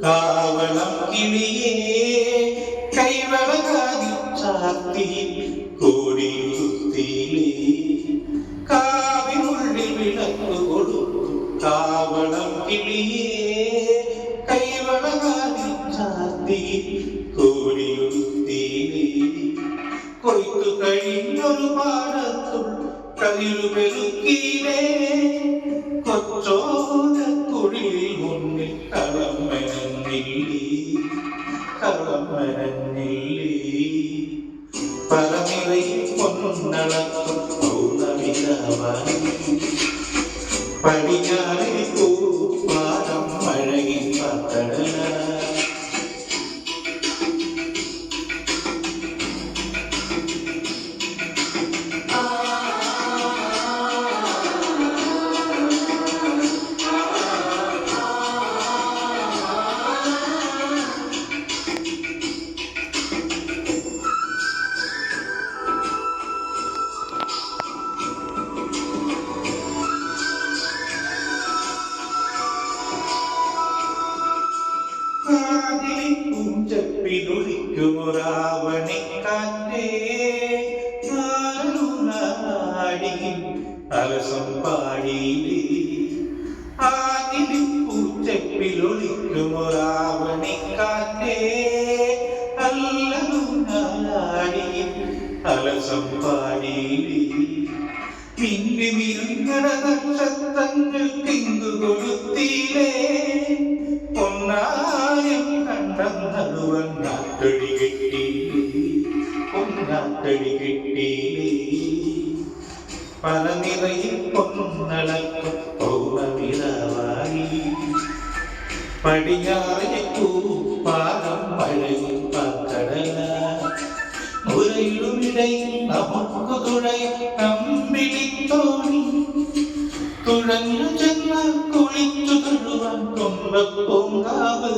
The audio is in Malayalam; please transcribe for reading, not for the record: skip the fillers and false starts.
കാവളം കിളിയേ കൈവളകാതി ചാർത്തി കോടിയുത്തിയിലേ കാവിനുള്ളിൽ വിളക്ക് കൊടുത്തു കാവളം കിളിയേ കൈവളകാതി ചാർത്തി കോടിയുത്തിയിലേ കൊയ്ത്തു കഴിഞ്ഞൊരു പാടത്തുൾ കതിരു പെരുക്കിയിലേ കൊച്ചോരക്കുഴിൽ മുന്നിൽ കളമരന്നില്ലേ പറനിറയിൽ പൊന്നളക്കും പൗർണമിതാവായി പടിഞ്ഞാറിൽ പൂപ്പാടം മഴയിൽ പത്തടല ൊരാവണിക്കാറ്റേ അലസം പാടിയിലേ പൂച്ചപ്പിലൊളിക്കുമൊരാവണിക്കാറ്റേ അല്ലനാടി അലസം പാടിയിലേ മിന്നി മിരുങ്ങട നക്ഷത്രങ്ങൾ തിങ്കു കൊടുത്തിലേ പൊന്നായം കണ്ടം നടുവൻ നാട്ടടി കെട്ടി പൊന്നാട്ടടി കെട്ടിയിലേ പലനിറയിൽ പൊന്നളക്കും പൗർണമിതാവായി പടിഞ്ഞാറിലെ പൂപ്പാടം മഴയിൽ പക്കടല ഉരയിടുമിടയിൽ നമുക്ക് തുഴയും കമ്പിളിത്തോണി തുഴഞ്ഞു ചെന്ന് കുളിച്ചു തൊഴുവാൻ കൊമ്പപ്പൂങ്കാവ്